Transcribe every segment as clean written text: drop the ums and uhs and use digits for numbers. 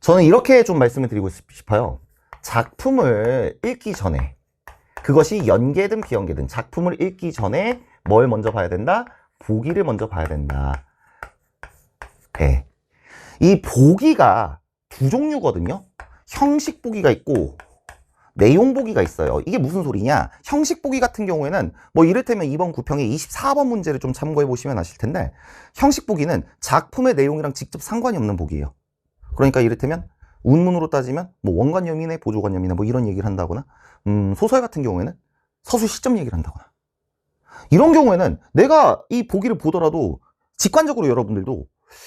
저는 이렇게 좀 말씀을 드리고 싶어요. 작품을 읽기 전에, 그것이 연계든 비연계든 작품을 읽기 전에 뭘 먼저 봐야 된다? 보기를 먼저 봐야 된다. 네. 이 보기가 두 종류거든요. 형식 보기가 있고 내용 보기가 있어요. 이게 무슨 소리냐? 형식 보기 같은 경우에는 뭐 이를테면 이번 구평의 24번 문제를 좀 참고해 보시면 아실 텐데, 형식 보기는 작품의 내용이랑 직접 상관이 없는 보기예요. 그러니까 이를테면 운문으로 따지면 뭐 원관념이네 보조관념이네 뭐 이런 얘기를 한다거나, 소설 같은 경우에는 서술 시점 얘기를 한다거나, 이런 경우에는 내가 이 보기를 보더라도 직관적으로 여러분들도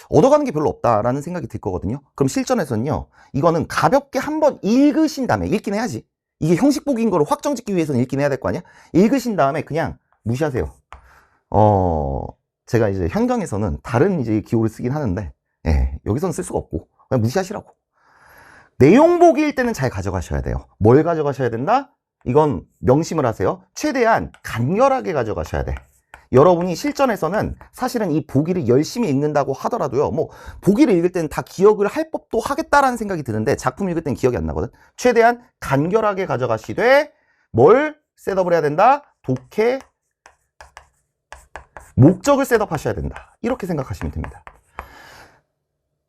얻어가는 게 별로 없다라는 생각이 들 거거든요. 그럼 실전에서는요, 이거는 가볍게 한번 읽으신 다음에, 읽긴 해야지, 이게 형식 보기인 거를 확정 짓기 위해서는 읽긴 해야 될 거 아니야? 읽으신 다음에 그냥 무시하세요. 제가 이제 현강에서는 다른 이제 기호를 쓰긴 하는데, 예, 여기서는 쓸 수가 없고 그냥 무시하시라고. 내용 보기일 때는 잘 가져가셔야 돼요. 뭘 가져가셔야 된다? 이건 명심을 하세요. 최대한 간결하게 가져가셔야 돼. 여러분이 실전에서는 사실은 이 보기를 열심히 읽는다고 하더라도요, 뭐 보기를 읽을 때는 다 기억을 할 법도 하겠다라는 생각이 드는데 작품 읽을 때는 기억이 안 나거든. 최대한 간결하게 가져가시되 뭘 셋업을 해야 된다? 독해 목적을 셋업하셔야 된다. 이렇게 생각하시면 됩니다.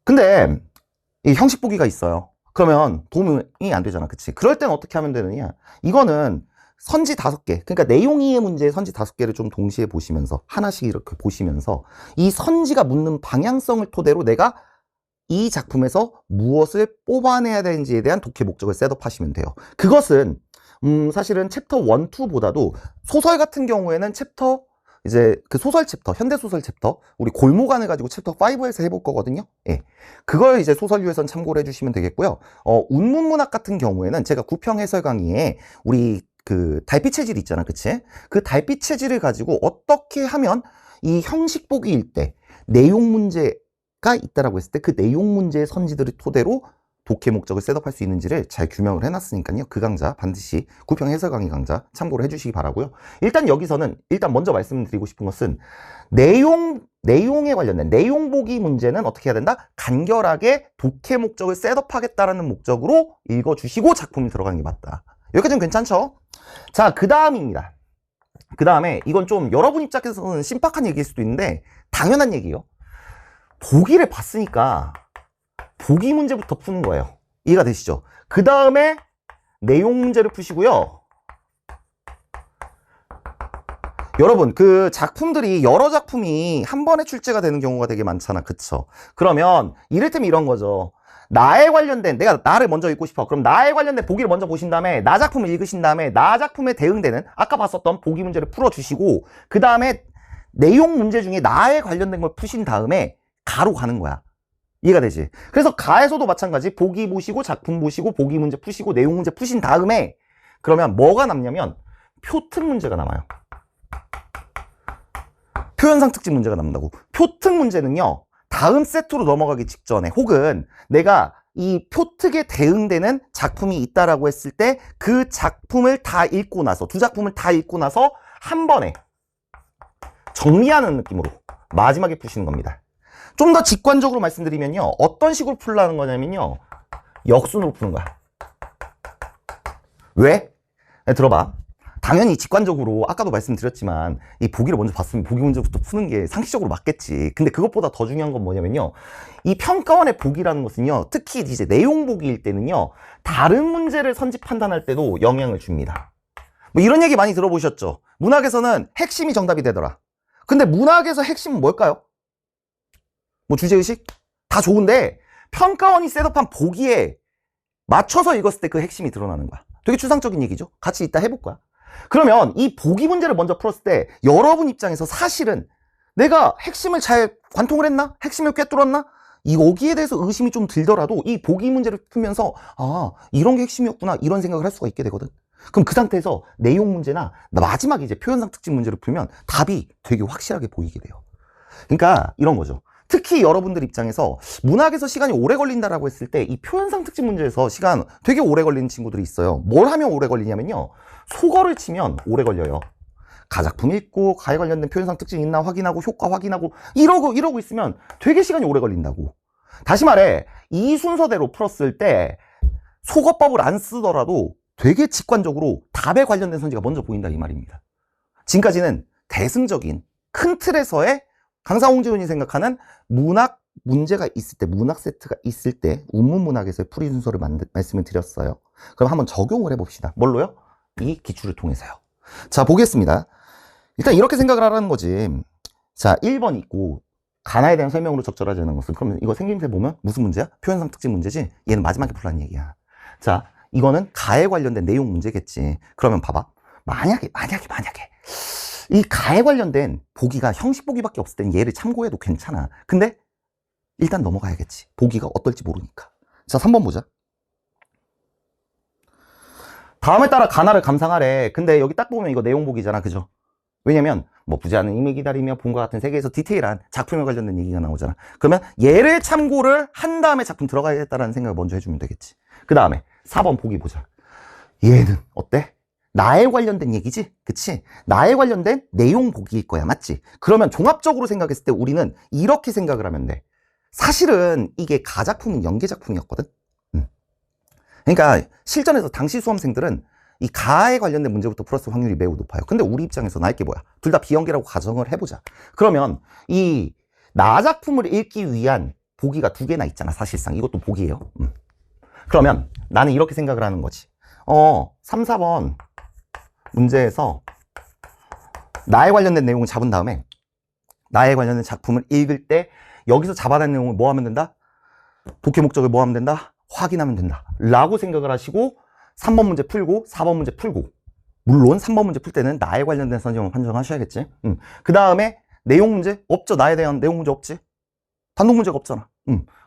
근데 이 형식 보기가 있어요. 그러면 도움이 안 되잖아, 그치? 그럴 땐 어떻게 하면 되느냐? 이거는 선지 5개, 그러니까 내용 이해 문제의 선지 5개를 좀 동시에 보시면서, 하나씩 이렇게 보시면서 이 선지가 묻는 방향성을 토대로 내가 이 작품에서 무엇을 뽑아내야 되는지에 대한 독해 목적을 셋업하시면 돼요. 그것은 사실은 챕터 1, 2보다도 소설 같은 경우에는 챕터, 이제 그 소설 챕터, 현대소설 챕터, 우리 골무관을 가지고 챕터 5에서 해볼 거거든요. 예. 그걸 이제 소설류에선 참고를 해주시면 되겠고요. 운문문학 같은 경우에는 제가 구평 해설 강의에 우리 그 달빛 체질 있잖아, 그치? 그 달빛 체질을 가지고 어떻게 하면 이 형식 보기일 때 내용 문제가 있다라고 했을 때 그 내용 문제의 선지들을 토대로 독해 목적을 셋업할 수 있는지를 잘 규명을 해놨으니까요. 그 강좌 반드시 구평 해설 강의 강좌 참고를 해주시기 바라고요. 일단 여기서는 먼저 말씀드리고 싶은 것은 내용에 관련된 내용 보기 문제는 어떻게 해야 된다? 간결하게 독해 목적을 셋업하겠다라는 목적으로 읽어주시고 작품이 들어가는 게 맞다. 여기까지는 괜찮죠? 자, 그 다음입니다. 그 다음에 이건 좀 여러분 입장에서는 신박한 얘기일 수도 있는데 당연한 얘기예요. 보기를 봤으니까 보기 문제부터 푸는 거예요. 이해가 되시죠? 그 다음에 내용 문제를 푸시고요. 여러분, 그 작품들이 여러 작품이 한 번에 출제가 되는 경우가 되게 많잖아, 그쵸? 그러면 이를테면 이런 거죠. 나에 관련된, 내가 나를 먼저 읽고 싶어. 그럼 나에 관련된 보기를 먼저 보신 다음에 나 작품을 읽으신 다음에 나 작품에 대응되는 아까 봤었던 보기 문제를 풀어주시고 그 다음에 내용 문제 중에 나에 관련된 걸 푸신 다음에 가로 가는 거야. 이해가 되지? 그래서 가에서도 마찬가지 보기 보시고 작품 보시고 보기 문제 푸시고 내용 문제 푸신 다음에 그러면 뭐가 남냐면 표특 문제가 남아요. 표현상 특징 문제가 남는다고. 표특 문제는요, 다음 세트로 넘어가기 직전에 혹은 내가 이 표특에 대응되는 작품이 있다라고 했을 때 그 작품을 다 읽고 나서, 두 작품을 다 읽고 나서 한 번에 정리하는 느낌으로 마지막에 푸시는 겁니다. 좀 더 직관적으로 말씀드리면요, 어떤 식으로 풀라는 거냐면요, 역순으로 푸는 거야. 왜? 들어봐. 당연히 직관적으로 아까도 말씀드렸지만 이 보기를 먼저 봤으면 보기 문제부터 푸는 게 상식적으로 맞겠지. 근데 그것보다 더 중요한 건 뭐냐면요, 이 평가원의 보기라는 것은요, 특히 이제 내용 보기일 때는요, 다른 문제를 선지 판단할 때도 영향을 줍니다. 뭐 이런 얘기 많이 들어보셨죠? 문학에서는 핵심이 정답이 되더라. 근데 문학에서 핵심은 뭘까요? 뭐 주제의식? 다 좋은데 평가원이 셋업한 보기에 맞춰서 읽었을 때 그 핵심이 드러나는 거야. 되게 추상적인 얘기죠? 같이 이따 해볼 거야. 그러면 이 보기 문제를 먼저 풀었을 때 여러분 입장에서 사실은 내가 핵심을 잘 관통을 했나? 핵심을 꿰뚫었나? 여기에 대해서 의심이 좀 들더라도 이 보기 문제를 풀면서 아, 이런 게 핵심이었구나, 이런 생각을 할 수가 있게 되거든. 그럼 그 상태에서 내용 문제나 마지막에 이제 표현상 특징 문제를 풀면 답이 되게 확실하게 보이게 돼요. 그러니까 이런 거죠. 특히 여러분들 입장에서 문학에서 시간이 오래 걸린다라고 했을 때 이 표현상 특징 문제에서 시간 되게 오래 걸리는 친구들이 있어요. 뭘 하면 오래 걸리냐면요, 소거를 치면 오래 걸려요. 가작품 읽고 가에 관련된 표현상 특징 있나 확인하고 효과 확인하고 이러고 있으면 되게 시간이 오래 걸린다고. 다시 말해, 이 순서대로 풀었을 때 속어법을 안 쓰더라도 되게 직관적으로 답에 관련된 선지가 먼저 보인다 이 말입니다. 지금까지는 대승적인 큰 틀에서의 강사 홍지훈이 생각하는 문학 문제가 있을 때, 문학 세트가 있을 때 운문문학에서의 풀이 순서를 말씀을 드렸어요. 그럼 한번 적용을 해봅시다. 뭘로요? 이 기출을 통해서요. 자, 보겠습니다. 일단 이렇게 생각을 하라는 거지. 자, 1번 있고 가나에 대한 설명으로 적절하지 않은 것은, 그러면 이거 생김새 보면 무슨 문제야? 표현상 특징 문제지? 얘는 마지막에 풀라는 얘기야. 자, 이거는 가에 관련된 내용 문제겠지. 그러면 봐봐. 만약에 이 가에 관련된 보기가 형식 보기밖에 없을 땐 얘를 참고해도 괜찮아. 근데 일단 넘어가야겠지. 보기가 어떨지 모르니까. 자, 3번 보자. 다음에 따라 가나를 감상하래. 근데 여기 딱 보면 이거 내용 보기잖아. 그죠? 왜냐면 뭐 부자는 이미 기다리며 봄과 같은 세계에서 디테일한 작품에 관련된 얘기가 나오잖아. 그러면 얘를 참고를 한 다음에 작품 들어가야겠다라는 생각을 먼저 해주면 되겠지. 그 다음에 4번 보기 보자. 얘는 어때? 나에 관련된 얘기지? 그치? 나에 관련된 내용 보기일 거야. 맞지? 그러면 종합적으로 생각했을 때 우리는 이렇게 생각을 하면 돼. 사실은 이게 가작품은 연계작품이었거든? 그러니까 실전에서 당시 수험생들은 이 가에 관련된 문제부터 풀었을 확률이 매우 높아요. 근데 우리 입장에서 나을 게 뭐야? 둘 다 비연계라고 가정을 해보자. 그러면 이 나작품을 읽기 위한 보기가 2개나 있잖아. 사실상 이것도 보기예요. 그러면 나는 이렇게 생각을 하는 거지. 3, 4번 문제에서 나에 관련된 내용을 잡은 다음에 나에 관련된 작품을 읽을 때 여기서 잡아낸 내용을 뭐 하면 된다? 독해 목적을 뭐 하면 된다? 확인하면 된다 라고 생각을 하시고 3번 문제 풀고 4번 문제 풀고, 물론 3번 문제 풀 때는 나에 관련된 선지점을 판정하셔야겠지. 그 다음에 내용 문제 없죠. 나에 대한 내용 문제 없지. 단독 문제가 없잖아.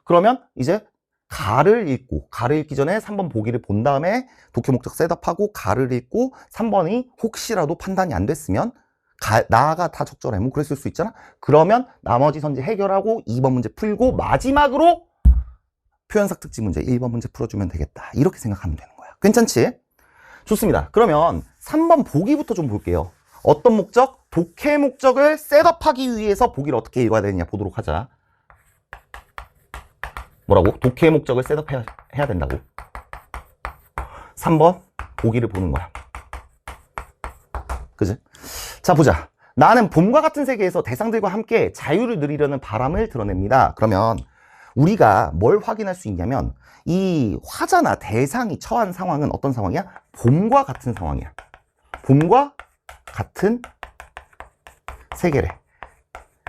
그러면 이제 가를 읽기 전에 3번 보기를 본 다음에 독해 목적 셋업하고 가를 읽고 3번이 혹시라도 판단이 안 됐으면 나가 다 적절해. 뭐 그랬을 수 있잖아. 그러면 나머지 선지 해결하고 2번 문제 풀고 마지막으로 표현상 특징 문제 1번 문제 풀어주면 되겠다. 이렇게 생각하면 되는 거야. 괜찮지? 좋습니다. 그러면 3번 보기부터 좀 볼게요. 어떤 목적? 독해 목적을 셋업하기 위해서 보기를 어떻게 읽어야 되느냐 보도록 하자. 뭐라고? 독해 목적을 셋업해야 된다고. 3번 보기를 보는 거야. 그지? 자, 보자. 나는 봄과 같은 세계에서 대상들과 함께 자유를 누리려는 바람을 드러냅니다. 그러면 우리가 뭘 확인할 수 있냐면 이 화자나 대상이 처한 상황은 어떤 상황이야? 봄과 같은 상황이야. 봄과 같은 세계래.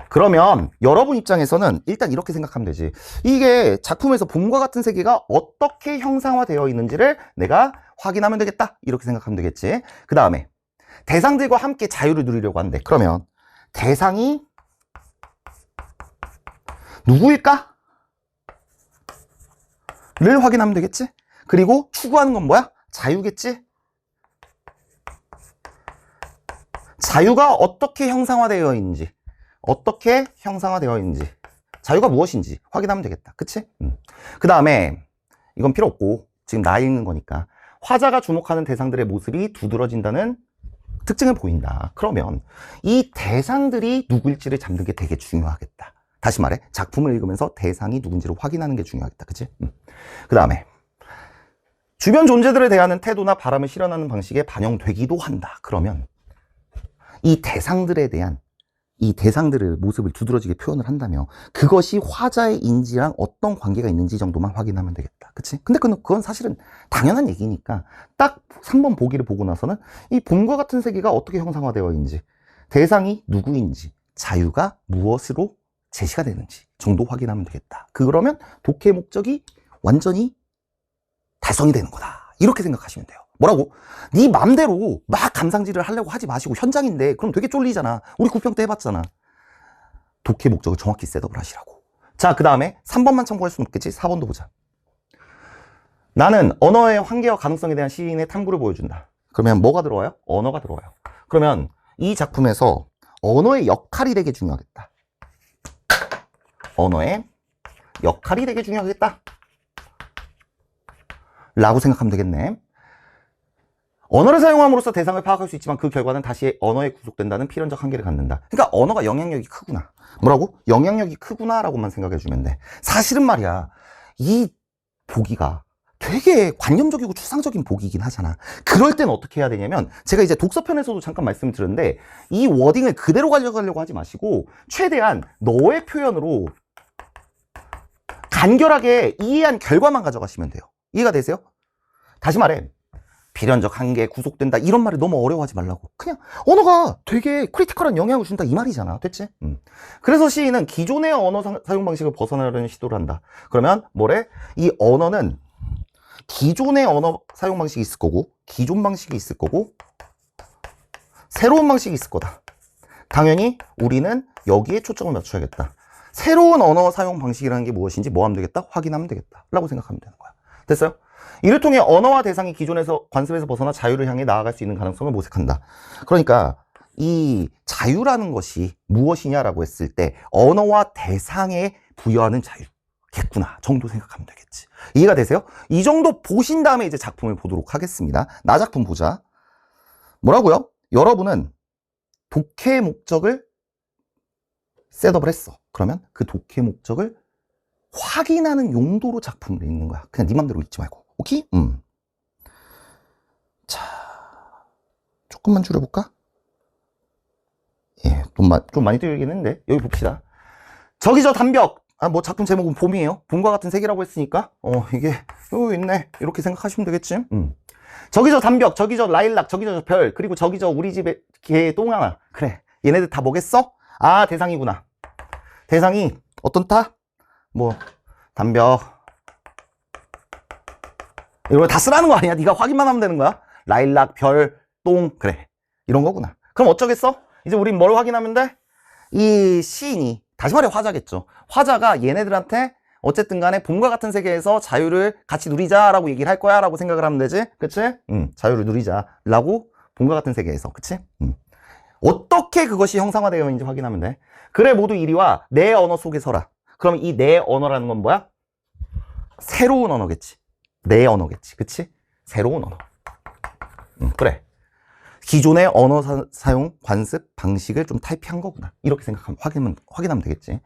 그러면 여러분 입장에서는 일단 이렇게 생각하면 되지. 이게 작품에서 봄과 같은 세계가 어떻게 형상화되어 있는지를 내가 확인하면 되겠다. 이렇게 생각하면 되겠지. 그 다음에 대상들과 함께 자유를 누리려고 하는데, 그러면 대상이 누구일까? 를 확인하면 되겠지. 그리고 추구하는 건 뭐야? 자유겠지. 자유가 어떻게 형상화되어 있는지, 자유가 무엇인지 확인하면 되겠다. 그치? 그 다음에 이건 필요 없고 지금 나 읽는 거니까 화자가 주목하는 대상들의 모습이 두드러진다는 특징을 보인다. 그러면 이 대상들이 누구일지를 잡는 게 되게 중요하겠다. 다시 말해, 작품을 읽으면서 대상이 누군지를 확인하는 게 중요하겠다. 그치? 그 다음에 주변 존재들에 대한 태도나 바람을 실현하는 방식에 반영되기도 한다. 그러면 이 대상들의 모습을 두드러지게 표현을 한다며 그것이 화자의 인지랑 어떤 관계가 있는지 정도만 확인하면 되겠다. 그치? 근데 그건 사실은 당연한 얘기니까 딱 3번 보기를 보고 나서는 이 봄과 같은 세계가 어떻게 형상화되어 있는지, 대상이 누구인지, 자유가 무엇으로 제시가 되는지 정도 확인하면 되겠다. 그러면 독해 목적이 완전히 달성이 되는 거다. 이렇게 생각하시면 돼요. 뭐라고? 네 맘대로 막 감상질을 하려고 하지 마시고, 현장인데 그럼 되게 쫄리잖아. 우리 9평 때 해봤잖아. 독해 목적을 정확히 셋업을 하시라고. 자, 그 다음에 3번만 참고할 수는 없겠지. 4번도 보자. 나는 언어의 한계와 가능성에 대한 시인의 탐구를 보여준다. 그러면 뭐가 들어와요? 언어가 들어와요. 그러면 이 작품에서 언어의 역할이 되게 중요하겠다. 언어의 역할이 되게 중요하겠다 라고 생각하면 되겠네. 언어를 사용함으로써 대상을 파악할 수 있지만 그 결과는 다시 언어에 구속된다는 필연적 한계를 갖는다. 그러니까 언어가 영향력이 크구나. 뭐라고? 영향력이 크구나라고만 생각해주면 돼. 사실은 말이야, 이 보기가 되게 관념적이고 추상적인 보기이긴 하잖아. 그럴 땐 어떻게 해야 되냐면, 제가 이제 독서편에서도 잠깐 말씀을 드렸는데, 이 워딩을 그대로 가져가려고 하지 마시고 최대한 너의 표현으로 간결하게 이해한 결과만 가져가시면 돼요. 이해가 되세요? 다시 말해, 필연적 한계, 구속된다 이런 말을 너무 어려워하지 말라고. 그냥 언어가 되게 크리티컬한 영향을 준다 이 말이잖아. 됐지? 그래서 시인은 기존의 언어 사용 방식을 벗어나려는 시도를 한다. 그러면 뭐래? 이 언어는 기존의 언어 사용 방식이 있을 거고, 기존 방식이 있을 거고, 새로운 방식이 있을 거다. 당연히 우리는 여기에 초점을 맞춰야겠다. 새로운 언어 사용 방식이라는 게 무엇인지 뭐 하면 되겠다? 확인하면 되겠다 라고 생각하면 되는 거야. 됐어요? 이를 통해 언어와 대상이 기존에서 관습에서 벗어나 자유를 향해 나아갈 수 있는 가능성을 모색한다. 그러니까 이 자유라는 것이 무엇이냐라고 했을 때 언어와 대상에 부여하는 자유겠구나 정도 생각하면 되겠지. 이해가 되세요? 이 정도 보신 다음에 이제 작품을 보도록 하겠습니다. 나 작품 보자. 뭐라고요? 여러분은 독해 목적을 셋업을 했어. 그러면 그 독해 목적을 확인하는 용도로 작품을 읽는 거야. 그냥 네 맘대로 읽지 말고. 오케이? 자, 조금만 줄여볼까? 예, 좀 많이 들리긴 했는데 여기 봅시다. 저기 저 담벽. 뭐 작품 제목은 봄이에요. 봄과 같은 색이라고 했으니까 이게 여기 있네 이렇게 생각하시면 되겠지. 저기 저 담벽, 저기 저 라일락, 저기 저 별, 그리고 저기 저 우리 집에 개 똥 하나. 그래, 얘네들 다 뭐겠어? 아, 대상이구나. 대상이 어떤 타? 뭐 담벽 이런 거 다 쓰라는 거 아니야? 네가 확인만 하면 되는 거야. 라일락, 별, 똥, 그래, 이런 거구나. 그럼 어쩌겠어? 이제 우린 뭘 확인하면 돼? 이 시인이, 다시 말해 화자겠죠. 화자가 얘네들한테 어쨌든 간에 봄과 같은 세계에서 자유를 같이 누리자라고 얘기를 할 거야 라고 생각을 하면 되지. 그치? 자유를 누리자라고 봄과 같은 세계에서. 그치? 어떻게 그것이 형상화되어 있는지 확인하면 돼. 그래, 모두 이리 와. 내 언어 속에 서라. 그럼 이 내 언어라는 건 뭐야? 새로운 언어겠지. 내 언어겠지. 그치? 새로운 언어. 그래. 기존의 언어 사용 관습 방식을 좀 탈피한 거구나. 이렇게 생각하면 확인하면 되겠지.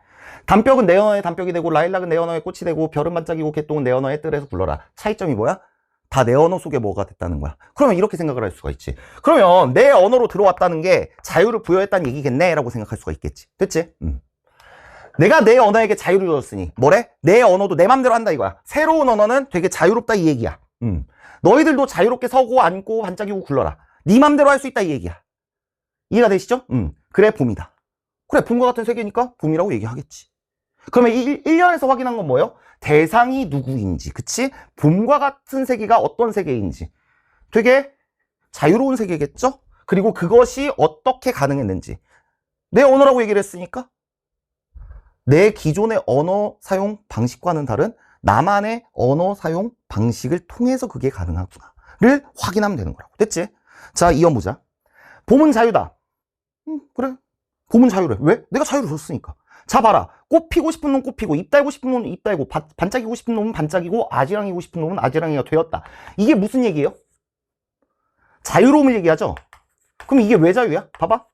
담벽은 내 언어의 담벽이 되고, 라일락은 내 언어의 꽃이 되고, 별은 반짝이고, 개똥은 내 언어의 뜰에서 굴러라. 차이점이 뭐야? 다 내 언어 속에 뭐가 됐다는 거야. 그러면 이렇게 생각을 할 수가 있지. 그러면 내 언어로 들어왔다는 게 자유를 부여했다는 얘기겠네 라고 생각할 수가 있겠지. 됐지? 내가 내 언어에게 자유를 줬으니 뭐래? 내 언어도 내 맘대로 한다 이거야. 새로운 언어는 되게 자유롭다 이 얘기야. 너희들도 자유롭게 서고 앉고 반짝이고 굴러라. 네 맘대로 할 수 있다 이 얘기야. 이해가 되시죠? 그래, 봄이다. 그래, 봄과 같은 세계니까 봄이라고 얘기하겠지. 그러면 이 1년에서 확인한 건 뭐예요? 대상이 누구인지, 그치? 봄과 같은 세계가 어떤 세계인지. 되게 자유로운 세계겠죠? 그리고 그것이 어떻게 가능했는지. 내 언어라고 얘기를 했으니까 내 기존의 언어 사용 방식과는 다른 나만의 언어 사용 방식을 통해서 그게 가능하구나를 확인하면 되는 거라고. 됐지? 자, 이어 보자. 봄은 자유다. 그래. 봄은 자유래. 왜? 내가 자유를 줬으니까. 자, 봐라. 꽃 피고 싶은 놈 꽃 피고, 입 달고 싶은 놈은 입 달고, 반짝이고 싶은 놈은 반짝이고, 아지랑이고 싶은 놈은 아지랑이가 되었다. 이게 무슨 얘기예요? 자유로움을 얘기하죠? 그럼 이게 왜 자유야? 봐봐.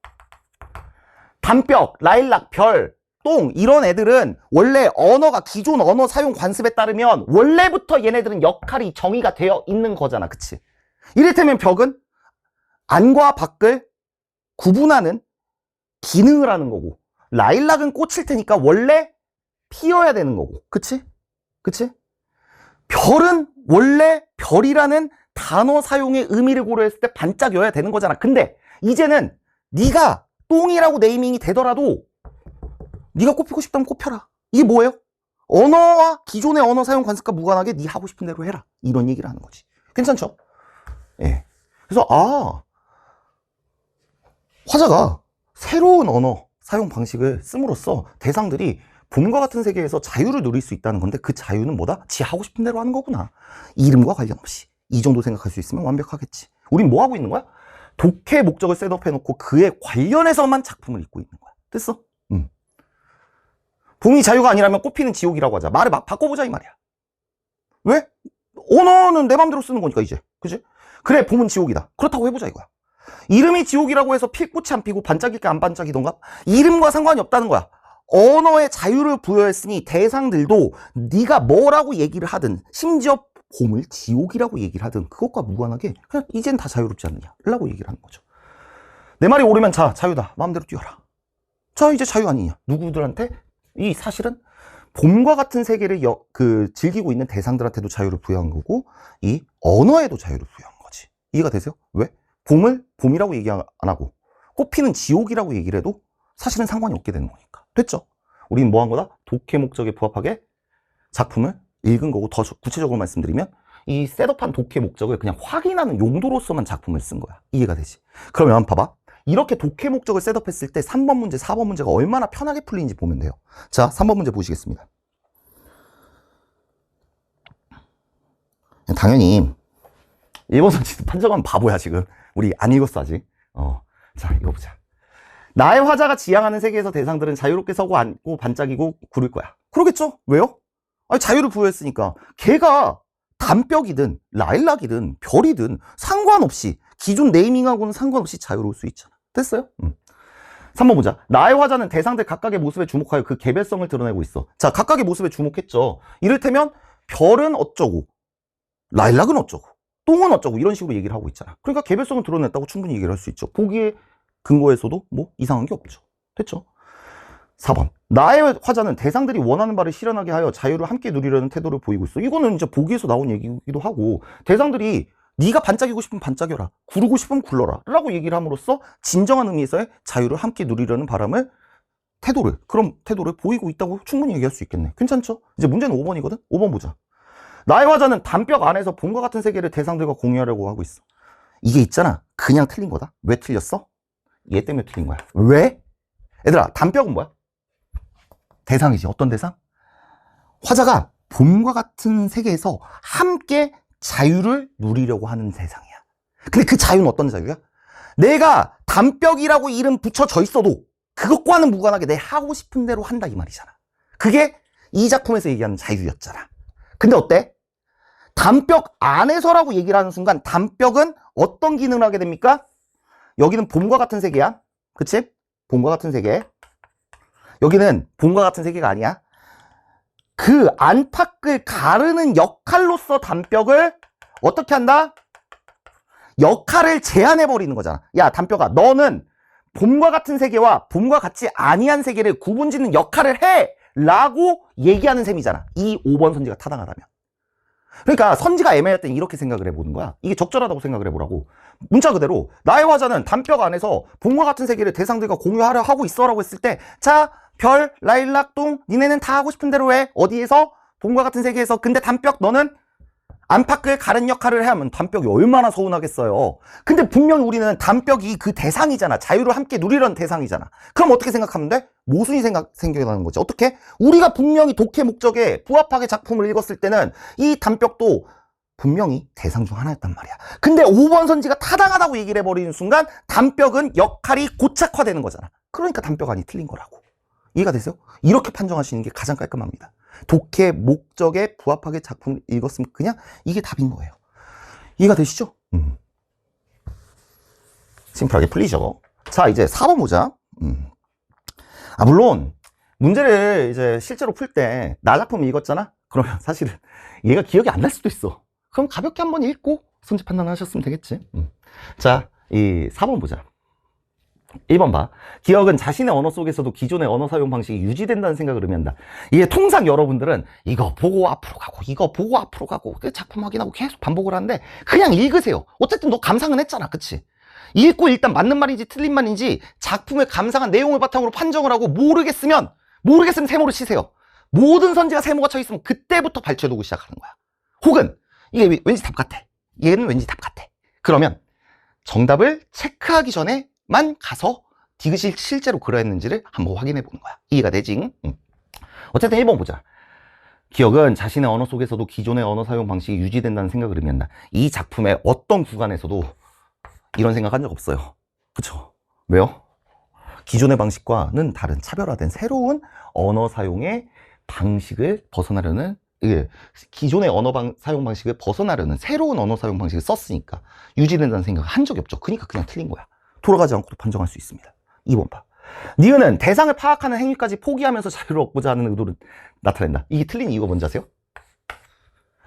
담벽, 라일락, 별, 똥 이런 애들은 원래 언어가 기존 언어 사용 관습에 따르면 원래부터 얘네들은 역할이 정의가 되어 있는 거잖아. 그치? 이를테면 벽은 안과 밖을 구분하는 기능을 하는 거고, 라일락은 꽃일 테니까 원래 피어야 되는 거고. 그치? 그치? 별은 원래 별이라는 단어 사용의 의미를 고려했을 때 반짝여야 되는 거잖아. 근데 이제는 네가 똥이라고 네이밍이 되더라도 네가 꽃 피고 싶다면 꽃 펴라. 이게 뭐예요? 언어와 기존의 언어 사용 관습과 무관하게 네 하고 싶은 대로 해라. 이런 얘기를 하는 거지. 괜찮죠? 예. 그래서 화자가 새로운 언어 사용 방식을 씀으로써 대상들이 봄과 같은 세계에서 자유를 누릴 수 있다는 건데, 그 자유는 뭐다? 지 하고 싶은 대로 하는 거구나. 이름과 관련 없이. 이 정도 생각할 수 있으면 완벽하겠지. 우린 뭐 하고 있는 거야? 독해 목적을 셋업해놓고 그에 관련해서만 작품을 읽고 있는 거야. 됐어? 봄이 자유가 아니라면 꽃피는 지옥이라고 하자. 말을 막 바꿔보자 이 말이야. 왜? 언어는 내 맘대로 쓰는 거니까 이제. 그치? 그래, 봄은 지옥이다. 그렇다고 해보자 이거야. 이름이 지옥이라고 해서 필 꽃이 안 피고 반짝일까 안 반짝이던가? 이름과 상관이 없다는 거야. 언어의 자유를 부여했으니 대상들도 네가 뭐라고 얘기를 하든, 심지어 봄을 지옥이라고 얘기를 하든 그것과 무관하게 그냥 이젠 다 자유롭지 않느냐 라고 얘기를 하는 거죠. 내 말이 옳으면 자, 자유다. 마음대로 뛰어라. 자, 이제 자유 아니냐. 누구들한테? 이 사실은 봄과 같은 세계를 즐기고 있는 대상들한테도 자유를 부여한 거고, 이 언어에도 자유를 부여한 거지. 이해가 되세요? 왜? 봄을 봄이라고 얘기 안 하고 꽃피는 지옥이라고 얘기를 해도 사실은 상관이 없게 되는 거니까. 됐죠? 우리는 뭐 한 거다? 독해 목적에 부합하게 작품을 읽은 거고, 더 구체적으로 말씀드리면 이 셋업한 독해 목적을 그냥 확인하는 용도로서만 작품을 쓴 거야. 이해가 되지? 그러면 봐봐. 이렇게 독해 목적을 셋업했을 때 3번 문제, 4번 문제가 얼마나 편하게 풀리는지 보면 돼요. 자, 3번 문제 보시겠습니다. 당연히 1번 선지도 판정하면 바보야 지금. 우리 안 읽었어 아직. 자, 이거 보자. 나의 화자가 지향하는 세계에서 대상들은 자유롭게 서고 앉고 반짝이고 구를 거야. 그러겠죠? 왜요? 아니, 자유를 부여했으니까. 걔가 담벽이든 라일락이든 별이든 상관없이, 기존 네이밍하고는 상관없이 자유로울 수 있잖아. 됐어요? 3번 보자. 나의 화자는 대상들 각각의 모습에 주목하여 그 개별성을 드러내고 있어. 자, 각각의 모습에 주목했죠. 이를테면 별은 어쩌고, 라일락은 어쩌고, 똥은 어쩌고, 이런 식으로 얘기를 하고 있잖아. 그러니까 개별성을 드러냈다고 충분히 얘기를 할 수 있죠. 보기에 근거에서도 뭐 이상한 게 없죠. 됐죠? 4번. 나의 화자는 대상들이 원하는 바를 실현하게 하여 자유를 함께 누리려는 태도를 보이고 있어. 이거는 이제 보기에서 나온 얘기기도 하고, 대상들이 네가 반짝이고 싶으면 반짝여라, 구르고 싶으면 굴러라 라고 얘기를 함으로써 진정한 의미에서의 자유를 함께 누리려는 그런 태도를 보이고 있다고 충분히 얘기할 수 있겠네. 괜찮죠? 이제 문제는 5번이거든? 5번 보자. 나의 화자는 담벽 안에서 봄과 같은 세계를 대상들과 공유하려고 하고 있어. 이게 있잖아. 그냥 틀린 거다. 왜 틀렸어? 얘 때문에 틀린 거야. 왜? 얘들아, 담벽은 뭐야? 대상이지. 어떤 대상? 화자가 봄과 같은 세계에서 함께 자유를 누리려고 하는 대상이야. 근데 그 자유는 어떤 자유야? 내가 담벽이라고 이름 붙여져 있어도 그것과는 무관하게 내 하고 싶은 대로 한다 이 말이잖아. 그게 이 작품에서 얘기하는 자유였잖아. 근데 어때? 담벽 안에서라고 얘기를 하는 순간 담벽은 어떤 기능을 하게 됩니까? 여기는 봄과 같은 세계야. 그치? 봄과 같은 세계. 여기는 봄과 같은 세계가 아니야. 그 안팎을 가르는 역할로서 담벽을 어떻게 한다? 역할을 제한해버리는 거잖아. 야, 담벽아, 너는 봄과 같은 세계와 봄과 같지 아니한 세계를 구분짓는 역할을 해! 라고 얘기하는 셈이잖아. 이 5번 선지가 타당하다면. 그러니까 선지가 애매할 땐 이렇게 생각을 해보는 거야. 이게 적절하다고 생각을 해보라고. 문자 그대로 나의 화자는 담벽 안에서 봄과 같은 세계를 대상들과 공유하려 하고 있어 라고 했을 때, 자, 별, 라일락, 똥, 니네는 다 하고 싶은 대로 해. 어디에서? 봄과 같은 세계에서. 근데 담벽, 너는 안팎을 가른 역할을 하면 담벽이 얼마나 서운하겠어요. 근데 분명히 우리는 담벽이 그 대상이잖아. 자유를 함께 누리려는 대상이잖아. 그럼 어떻게 생각하면 돼? 모순이 생겨나는 거지. 어떻게? 우리가 분명히 독해 목적에 부합하게 작품을 읽었을 때는 이 담벽도 분명히 대상 중 하나였단 말이야. 근데 5번 선지가 타당하다고 얘기를 해버리는 순간 담벽은 역할이 고착화되는 거잖아. 그러니까 담벽 안이 틀린 거라고. 이해가 되세요? 이렇게 판정하시는 게 가장 깔끔합니다. 독해 목적에 부합하게 작품을 읽었으면 그냥 이게 답인 거예요. 이해가 되시죠? 심플하게 풀리죠? 자, 이제 4번 보자. 물론 문제를 이제 실제로 풀 때 나 작품 읽었잖아? 그러면 사실은 얘가 기억이 안 날 수도 있어. 그럼 가볍게 한번 읽고 선지 판단하셨으면 되겠지. 자, 이 4번 보자. 1번 봐. 기억은 자신의 언어 속에서도 기존의 언어 사용 방식이 유지된다는 생각을 의미한다. 이게 통상 여러분들은 이거 보고 앞으로 가고 이거 보고 앞으로 가고 그 작품 확인하고 계속 반복을 하는데 그냥 읽으세요. 어쨌든 너 감상은 했잖아. 그치? 읽고 일단 맞는 말인지 틀린 말인지 작품을 감상한 내용을 바탕으로 판정을 하고 모르겠으면 세모를 치세요. 모든 선지가 세모가 쳐 있으면 그때부터 발췌해두고 시작하는 거야. 혹은 이게 왠지 답 같아. 얘는 왠지 답 같아. 그러면 정답을 체크하기 전에만 가서 디귿이 실제로 그러했는지를 한번 확인해 보는 거야. 이해가 되지? 어쨌든 1번 보자. 기억은 자신의 언어 속에서도 기존의 언어 사용 방식이 유지된다는 생각을 의미한다. 이 작품의 어떤 구간에서도 이런 생각 한 적 없어요. 그쵸? 왜요? 기존의 방식과는 다른 차별화된 새로운 언어 사용의 방식을 벗어나려는 이게 기존의 사용 방식을 벗어나려는 새로운 언어 사용 방식을 썼으니까 유지된다는 생각을 한 적이 없죠. 그러니까 그냥 틀린 거야. 돌아가지 않고도 판정할 수 있습니다. 2번 봐. 니은은 대상을 파악하는 행위까지 포기하면서 자유를 얻고자 하는 의도를 나타낸다. 이게 틀린 이유가 뭔지 아세요?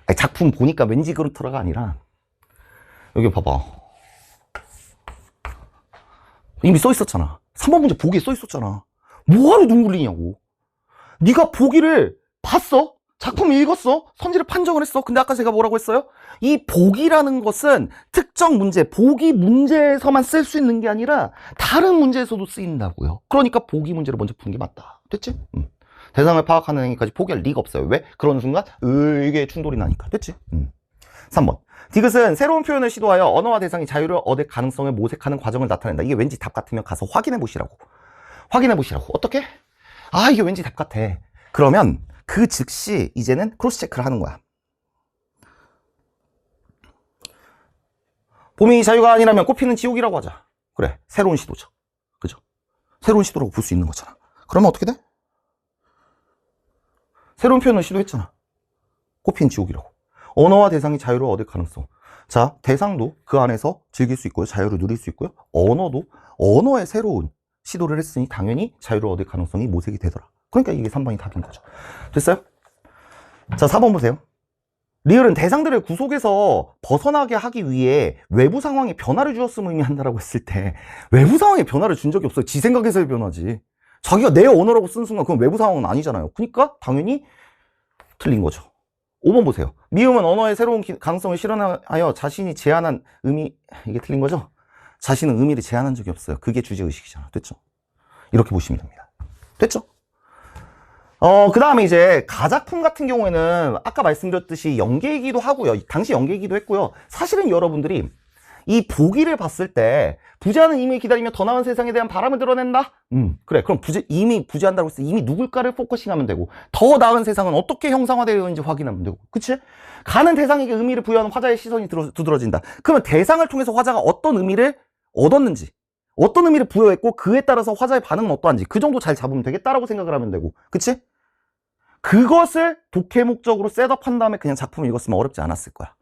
아니, 작품 보니까 왠지 그렇더라가 아니라 여기 봐봐. 이미 써 있었잖아. 3번 문제 보기에 써 있었잖아. 뭐하러 눈 굴리냐고. 네가 보기를 봤어? 작품 읽었어? 선지를 판정을 했어? 근데 아까 제가 뭐라고 했어요? 이 보기라는 것은 특정 문제, 보기 문제에서만 쓸 수 있는 게 아니라 다른 문제에서도 쓰인다고요. 그러니까 보기 문제를 먼저 푸는 게 맞다. 됐지? 대상을 파악하는 행위까지 포기할 리가 없어요. 왜? 그런 순간 이게 충돌이 나니까. 됐지? 3번. 디귿은 새로운 표현을 시도하여 언어와 대상이 자유를 얻을 가능성을 모색하는 과정을 나타낸다. 이게 왠지 답 같으면 가서 확인해 보시라고. 확인해 보시라고. 어떻게? 아, 이게 왠지 답 같아. 그러면 그 즉시 이제는 크로스 체크를 하는 거야. 봄이 자유가 아니라면 꽃피는 지옥이라고 하자. 그래, 새로운 시도죠. 그죠? 새로운 시도라고 볼 수 있는 거잖아. 그러면 어떻게 돼? 새로운 표현을 시도했잖아. 꽃피는 지옥이라고. 언어와 대상이 자유를 얻을 가능성. 자, 대상도 그 안에서 즐길 수 있고요. 자유를 누릴 수 있고요. 언어도 언어의 새로운 시도를 했으니 당연히 자유를 얻을 가능성이 모색이 되더라. 그러니까 이게 3번이 답인 거죠. 됐어요? 자, 4번 보세요. 리을은 대상들을 구속에서 벗어나게 하기 위해 외부 상황에 변화를 주었음을 의미한다라고 했을 때 외부 상황에 변화를 준 적이 없어요. 지 생각에서의 변화지. 자기가 내 언어라고 쓴 순간 그건 외부 상황은 아니잖아요. 그러니까 당연히 틀린 거죠. 5번 보세요. 미음은 언어의 새로운 가능성을 실현하여 자신이 제안한 의미, 이게 틀린 거죠? 자신은 의미를 제안한 적이 없어요. 그게 주제의식이잖아. 됐죠? 이렇게 보시면 됩니다. 됐죠? 그 다음에 이제 가작품 같은 경우에는 아까 말씀드렸듯이 연계이기도 하고요. 당시 연계이기도 했고요. 사실은 여러분들이 이 보기를 봤을 때 부재하는 이미 기다리며 더 나은 세상에 대한 바람을 드러낸다? 그래. 그럼 이미 부재한다고 했을 때 이미 누굴까를 포커싱하면 되고 더 나은 세상은 어떻게 형상화되어 있는지 확인하면 되고. 그치? 가는 대상에게 의미를 부여하는 화자의 시선이 두드러진다. 그러면 대상을 통해서 화자가 어떤 의미를 얻었는지, 어떤 의미를 부여했고 그에 따라서 화자의 반응은 어떠한지 그 정도 잘 잡으면 되겠다라고 생각을 하면 되고. 그치? 그것을 독해 목적으로 셋업한 다음에 그냥 작품을 읽었으면 어렵지 않았을 거야.